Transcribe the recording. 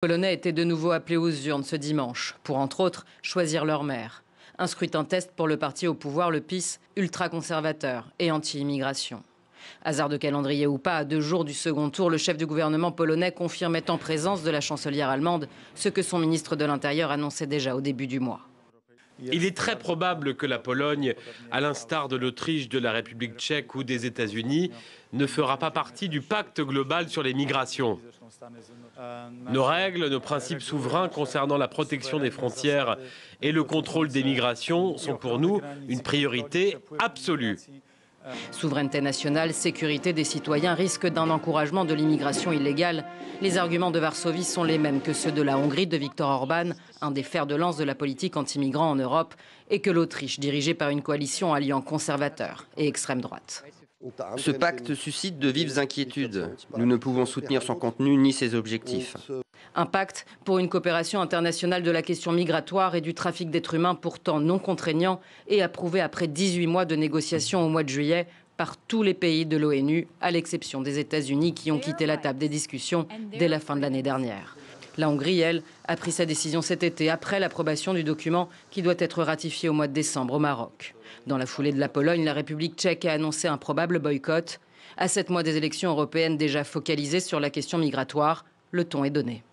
Les Polonais étaient de nouveau appelés aux urnes ce dimanche pour, entre autres, choisir leur maire. Un scrutin test pour le parti au pouvoir, le PiS, ultra-conservateur et anti-immigration. Hasard de calendrier ou pas, à 2 jours du second tour, le chef du gouvernement polonais confirmait en présence de la chancelière allemande ce que son ministre de l'Intérieur annonçait déjà au début du mois. Il est très probable que la Pologne, à l'instar de l'Autriche, de la République tchèque ou des États-Unis, ne fera pas partie du pacte global sur les migrations. Nos règles, nos principes souverains concernant la protection des frontières et le contrôle des migrations sont pour nous une priorité absolue. Souveraineté nationale, sécurité des citoyens, risque d'un encouragement de l'immigration illégale. Les arguments de Varsovie sont les mêmes que ceux de la Hongrie de Viktor Orban, un des fers de lance de la politique anti-migrants en Europe, et que l'Autriche, dirigée par une coalition alliant conservateurs et extrême droite. Ce pacte suscite de vives inquiétudes. Nous ne pouvons soutenir son contenu ni ses objectifs. Un pacte pour une coopération internationale de la question migratoire et du trafic d'êtres humains pourtant non contraignant et approuvé après 18 mois de négociations au mois de juillet par tous les pays de l'ONU, à l'exception des États-Unis qui ont quitté la table des discussions dès la fin de l'année dernière. La Hongrie, elle, a pris sa décision cet été après l'approbation du document qui doit être ratifié au mois de décembre au Maroc. Dans la foulée de la Pologne, la République tchèque a annoncé un probable boycott. À 7 mois des élections européennes déjà focalisées sur la question migratoire, le ton est donné.